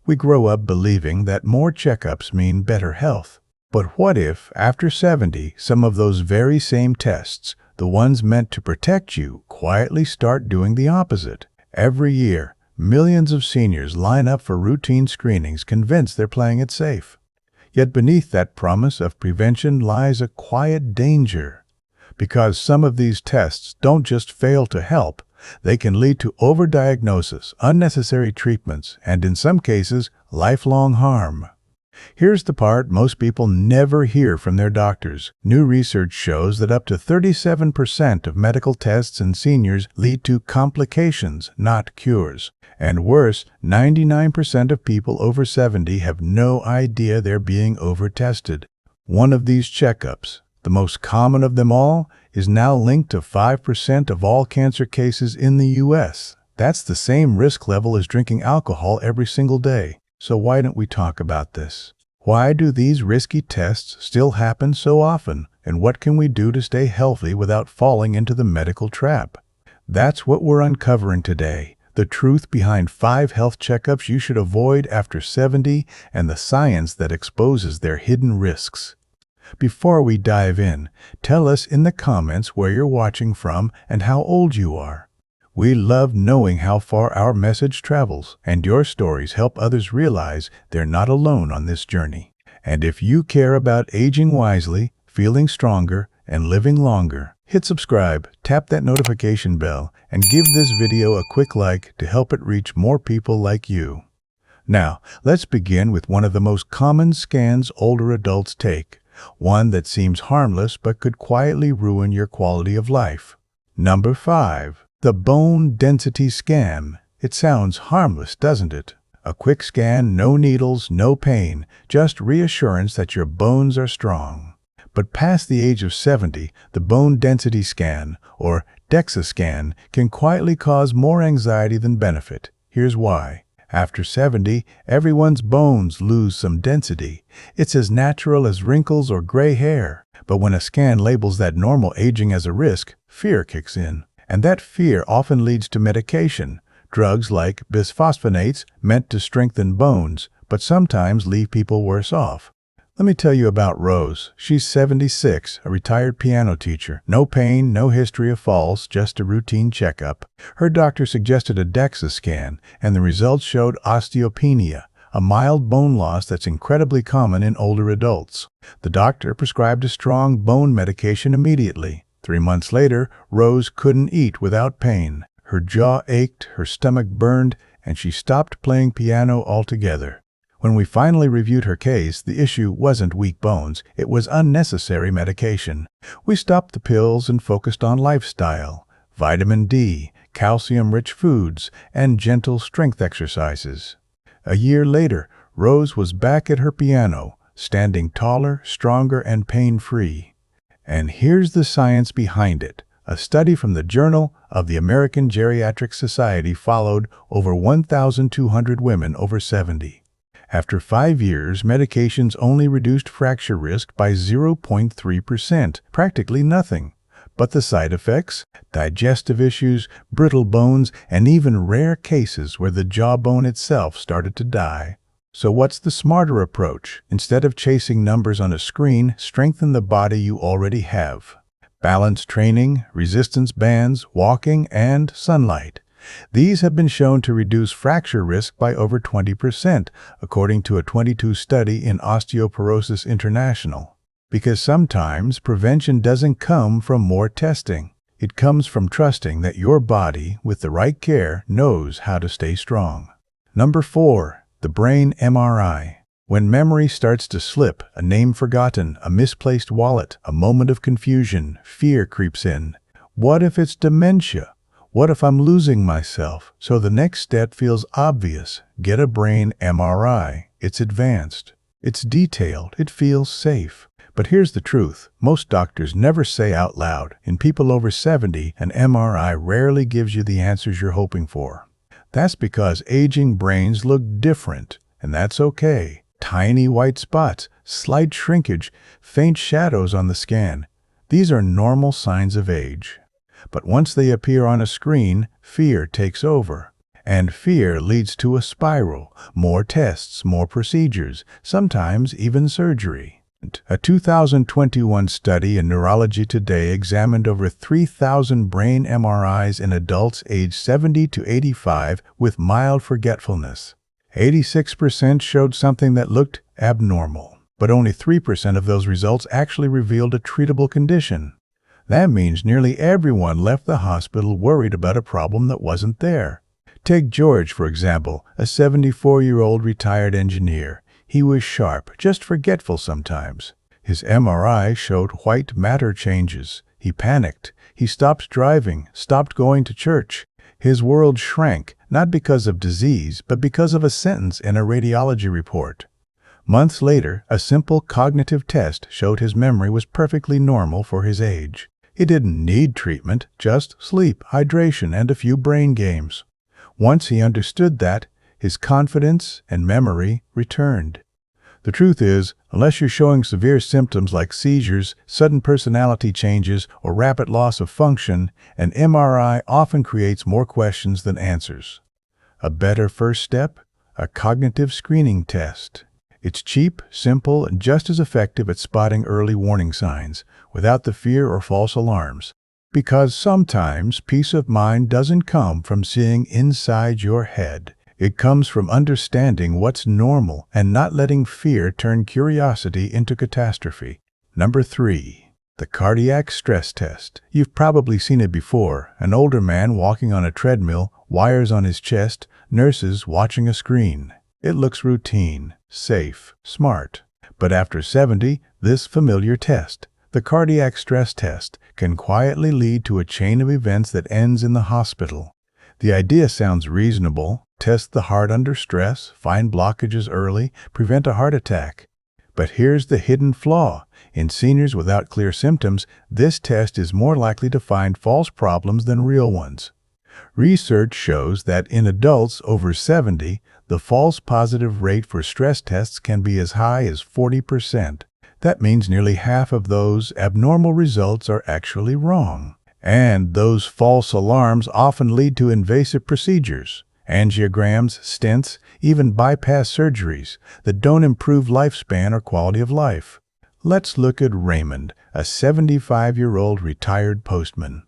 We grow up believing that more checkups mean better health. But what if, after 70, some of those very same tests, the ones meant to protect you, quietly start doing the opposite? Every year, millions of seniors line up for routine screenings convinced they're playing it safe. Yet beneath that promise of prevention lies a quiet danger. Because some of these tests don't just fail to help, they can lead to overdiagnosis, unnecessary treatments, and in some cases, lifelong harm. Here's the part most people never hear from their doctors. New research shows that up to 37% of medical tests in seniors lead to complications, not cures. And worse, 99% of people over 70 have no idea they're being overtested. One of these checkups, the most common of them all, is now linked to 5% of all cancer cases in the U.S. That's the same risk level as drinking alcohol every single day. So why don't we talk about this? Why do these risky tests still happen so often? And what can we do to stay healthy without falling into the medical trap? That's what we're uncovering today. The truth behind 5 health checkups you should avoid after 70 and the science that exposes their hidden risks. Before we dive in, tell us in the comments where you're watching from and how old you are. We love knowing how far our message travels, and your stories help others realize they're not alone on this journey. And if you care about aging wisely, feeling stronger, and living longer, hit subscribe, tap that notification bell, and give this video a quick like to help it reach more people like you. Now, let's begin with one of the most common scans older adults take, one that seems harmless but could quietly ruin your quality of life. Number 5. The bone density scan. It sounds harmless, doesn't it? A quick scan, no needles, no pain, just reassurance that your bones are strong. But past the age of 70, the bone density scan, or DEXA scan, can quietly cause more anxiety than benefit. Here's why. After 70, everyone's bones lose some density. It's as natural as wrinkles or gray hair. But when a scan labels that normal aging as a risk, fear kicks in. And that fear often leads to medication, drugs like bisphosphonates meant to strengthen bones, but sometimes leave people worse off. Let me tell you about Rose. She's 76, a retired piano teacher. No pain, no history of falls, just a routine checkup. Her doctor suggested a DEXA scan, and the results showed osteopenia, a mild bone loss that's incredibly common in older adults. The doctor prescribed a strong bone medication immediately. 3 months later, Rose couldn't eat without pain. Her jaw ached, her stomach burned, and she stopped playing piano altogether. When we finally reviewed her case, the issue wasn't weak bones, it was unnecessary medication. We stopped the pills and focused on lifestyle, vitamin D, calcium-rich foods, and gentle strength exercises. A year later, Rose was back at her piano, standing taller, stronger, and pain-free. And here's the science behind it. A study from the Journal of the American Geriatric Society followed over 1,200 women over 70. After 5 years, medications only reduced fracture risk by 0.3%, practically nothing. But the side effects, digestive issues, brittle bones, and even rare cases where the jawbone itself started to die. So what's the smarter approach? Instead of chasing numbers on a screen, strengthen the body you already have. Balance training, resistance bands, walking, and sunlight. These have been shown to reduce fracture risk by over 20%, according to a 22 study in Osteoporosis International. Because sometimes prevention doesn't come from more testing. It comes from trusting that your body, with the right care, knows how to stay strong. Number 4. The brain MRI. When memory starts to slip, a name forgotten, a misplaced wallet, a moment of confusion, fear creeps in. What if it's dementia? What if I'm losing myself? So the next step feels obvious. Get a brain MRI. It's advanced. It's detailed. It feels safe. But here's the truth. Most doctors never say out loud. In people over 70, an MRI rarely gives you the answers you're hoping for. That's because aging brains look different, and that's okay. Tiny white spots, slight shrinkage, faint shadows on the scan. These are normal signs of age. But once they appear on a screen, fear takes over. And fear leads to a spiral: more tests, more procedures, sometimes even surgery. A 2021 study in Neurology Today examined over 3,000 brain MRIs in adults aged 70 to 85 with mild forgetfulness. 86% showed something that looked abnormal, but only 3% of those results actually revealed a treatable condition. That means nearly everyone left the hospital worried about a problem that wasn't there. Take George, for example, a 74-year-old retired engineer. He was sharp, just forgetful sometimes. His MRI showed white matter changes. He panicked. He stopped driving, stopped going to church. His world shrank, not because of disease, but because of a sentence in a radiology report. Months later, a simple cognitive test showed his memory was perfectly normal for his age. He didn't need treatment, just sleep, hydration, and a few brain games. Once he understood that, his confidence and memory returned. The truth is, unless you're showing severe symptoms like seizures, sudden personality changes, or rapid loss of function, an MRI often creates more questions than answers. A better first step? A cognitive screening test. It's cheap, simple, and just as effective at spotting early warning signs, without the fear or false alarms. Because sometimes peace of mind doesn't come from seeing inside your head. It comes from understanding what's normal and not letting fear turn curiosity into catastrophe. Number 3. The cardiac stress test. You've probably seen it before: an older man walking on a treadmill, wires on his chest, nurses watching a screen. It looks routine, safe, smart. But after 70, this familiar test, the cardiac stress test, can quietly lead to a chain of events that ends in the hospital. The idea sounds reasonable: test the heart under stress, find blockages early, prevent a heart attack. But here's the hidden flaw. In seniors without clear symptoms, this test is more likely to find false problems than real ones. Research shows that in adults over 70, the false positive rate for stress tests can be as high as 40%. That means nearly half of those abnormal results are actually wrong. And those false alarms often lead to invasive procedures, angiograms, stents, even bypass surgeries that don't improve lifespan or quality of life. Let's look at Raymond, a 75-year-old retired postman.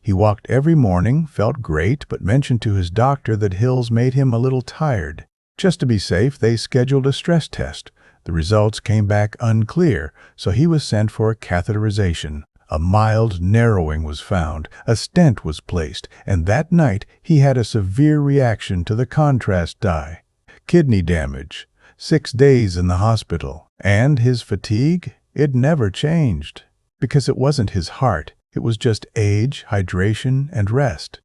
He walked every morning, felt great, but mentioned to his doctor that hills made him a little tired. Just to be safe, they scheduled a stress test. The results came back unclear, so he was sent for a catheterization. A mild narrowing was found, a stent was placed, and that night he had a severe reaction to the contrast dye. Kidney damage, 6 days in the hospital, and his fatigue? It never changed. Because it wasn't his heart, it was just age, hydration, and rest.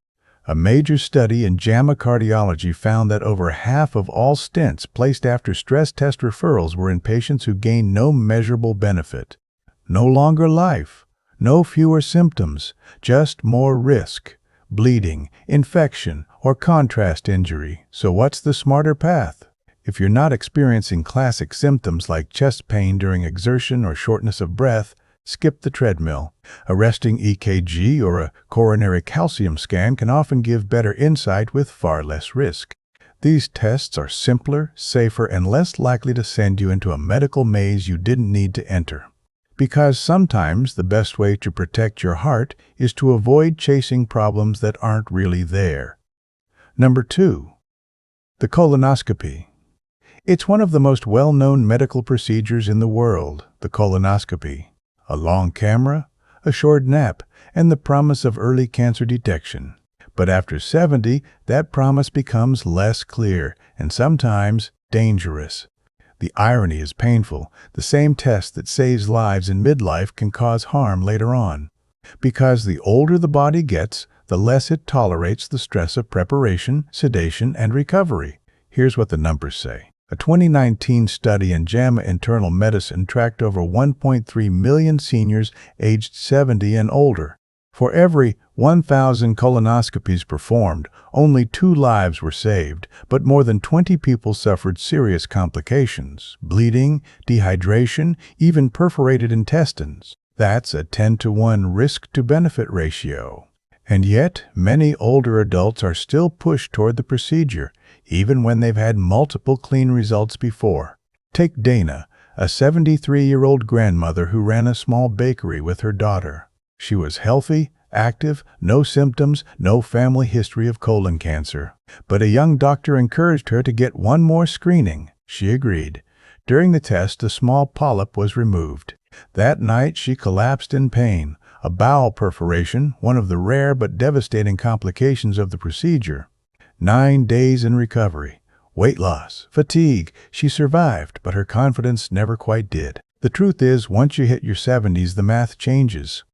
A major study in JAMA Cardiology found that over half of all stents placed after stress test referrals were in patients who gained no measurable benefit. No longer life. No fewer symptoms, just more risk: bleeding, infection, or contrast injury. So what's the smarter path? If you're not experiencing classic symptoms like chest pain during exertion or shortness of breath, skip the treadmill. A resting EKG or a coronary calcium scan can often give better insight with far less risk. These tests are simpler, safer, and less likely to send you into a medical maze you didn't need to enter. Because sometimes the best way to protect your heart is to avoid chasing problems that aren't really there. Number 2. The colonoscopy. It's one of the most well-known medical procedures in the world, the colonoscopy. A long camera, a short nap, and the promise of early cancer detection. But after 70, that promise becomes less clear and sometimes dangerous. The irony is painful. The same test that saves lives in midlife can cause harm later on. Because the older the body gets, the less it tolerates the stress of preparation, sedation, and recovery. Here's what the numbers say. A 2019 study in JAMA Internal Medicine tracked over 1.3 million seniors aged 70 and older. For every 1,000 colonoscopies performed, only 2 lives were saved, but more than 20 people suffered serious complications: bleeding, dehydration, even perforated intestines. That's a 10-to-1 risk-to-benefit ratio. And yet, many older adults are still pushed toward the procedure, even when they've had multiple clean results before. Take Dana, a 73-year-old grandmother who ran a small bakery with her daughter. She was healthy, active, no symptoms, no family history of colon cancer. But a young doctor encouraged her to get one more screening. She agreed. During the test, a small polyp was removed. That night, she collapsed in pain, a bowel perforation, one of the rare but devastating complications of the procedure. 9 days in recovery. Weight loss, fatigue. She survived, but her confidence never quite did. The truth is, once you hit your 70s, the math changes.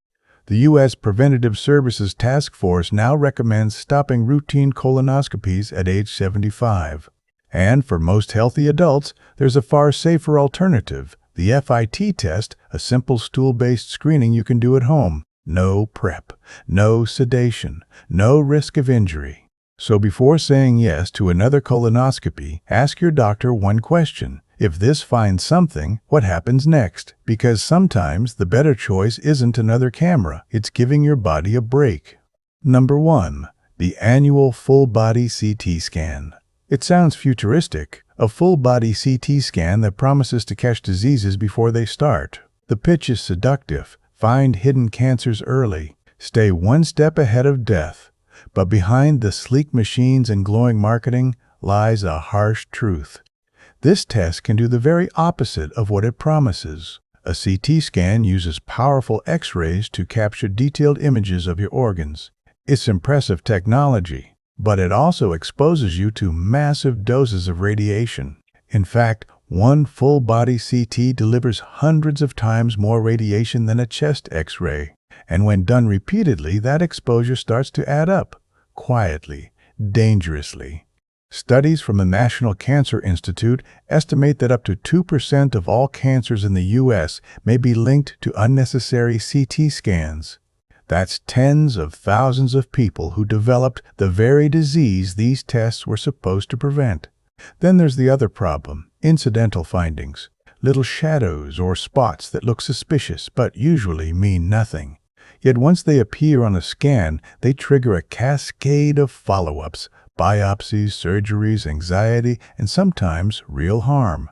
The U.S. Preventative Services Task Force now recommends stopping routine colonoscopies at age 75. And for most healthy adults, there's a far safer alternative, the FIT test, a simple stool-based screening you can do at home. No prep, no sedation, no risk of injury. So before saying yes to another colonoscopy, ask your doctor one question. If this finds something, what happens next? Because sometimes the better choice isn't another camera, it's giving your body a break. Number 1. The annual full-body CT scan. It sounds futuristic, a full-body CT scan that promises to catch diseases before they start. The pitch is seductive. Find hidden cancers early. Stay one step ahead of death. But behind the sleek machines and glowing marketing lies a harsh truth. This test can do the very opposite of what it promises. A CT scan uses powerful X-rays to capture detailed images of your organs. It's impressive technology, but it also exposes you to massive doses of radiation. In fact, one full-body CT delivers hundreds of times more radiation than a chest X-ray. And when done repeatedly, that exposure starts to add up, quietly, dangerously. Studies from the National Cancer Institute estimate that up to 2% of all cancers in the U.S. may be linked to unnecessary CT scans. That's tens of thousands of people who developed the very disease these tests were supposed to prevent. Then there's the other problem, incidental findings, little shadows or spots that look suspicious but usually mean nothing. Yet once they appear on a scan, they trigger a cascade of follow-ups, biopsies, surgeries, anxiety, and sometimes real harm.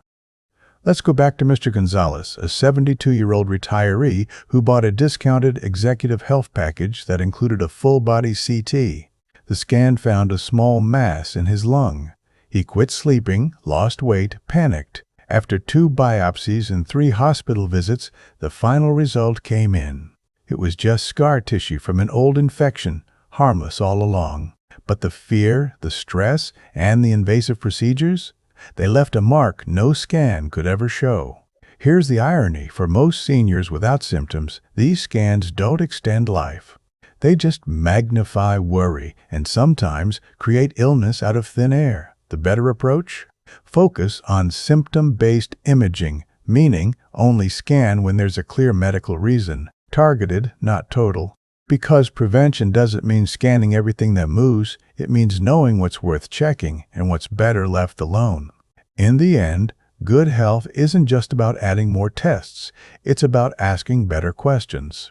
Let's go back to Mr. Gonzalez, a 72-year-old retiree who bought a discounted executive health package that included a full-body CT. The scan found a small mass in his lung. He quit sleeping, lost weight, panicked. After 2 biopsies and 3 hospital visits, the final result came in. It was just scar tissue from an old infection, harmless all along. But the fear, the stress, and the invasive procedures? They left a mark no scan could ever show. Here's the irony. For most seniors without symptoms, these scans don't extend life. They just magnify worry and sometimes create illness out of thin air. The better approach? Focus on symptom-based imaging, meaning only scan when there's a clear medical reason. Targeted, not total. Because prevention doesn't mean scanning everything that moves, it means knowing what's worth checking and what's better left alone. In the end, good health isn't just about adding more tests, it's about asking better questions.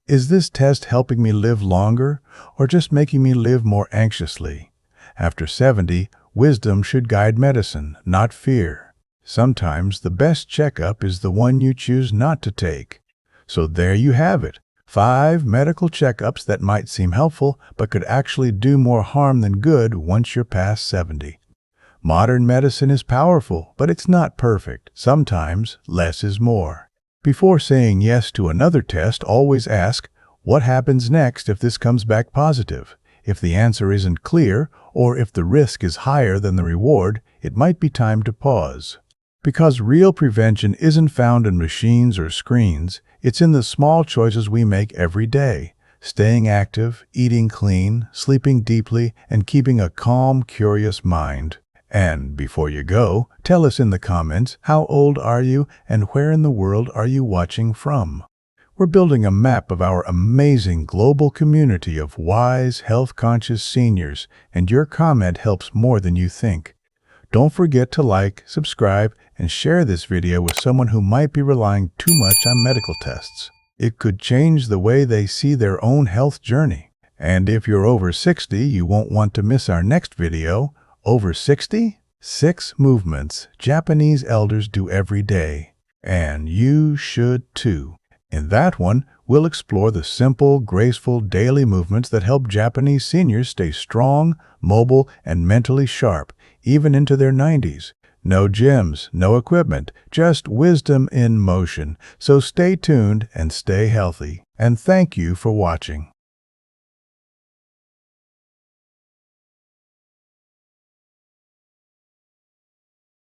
Is this test helping me live longer or just making me live more anxiously? After 70, wisdom should guide medicine, not fear. Sometimes the best checkup is the one you choose not to take. So there you have it. 5 medical checkups that might seem helpful but could actually do more harm than good once you're past 70. Modern medicine is powerful, but it's not perfect. Sometimes less is more. Before saying yes to another test, always ask, what happens next if this comes back positive? If the answer isn't clear, or if the risk is higher than the reward, it might be time to pause. Because real prevention isn't found in machines or screens, it's in the small choices we make every day. Staying active, eating clean, sleeping deeply, and keeping a calm, curious mind. And before you go, tell us in the comments, how old are you and where in the world are you watching from? We're building a map of our amazing global community of wise, health-conscious seniors, and your comment helps more than you think. Don't forget to like, subscribe, and share this video with someone who might be relying too much on medical tests. It could change the way they see their own health journey. And if you're over 60, you won't want to miss our next video. Over 60? 6 movements Japanese elders do every day. And you should too. In that one, we'll explore the simple, graceful daily movements that help Japanese seniors stay strong, mobile, and mentally sharp, even into their 90s. No gyms, no equipment, just wisdom in motion. So stay tuned and stay healthy. And thank you for watching.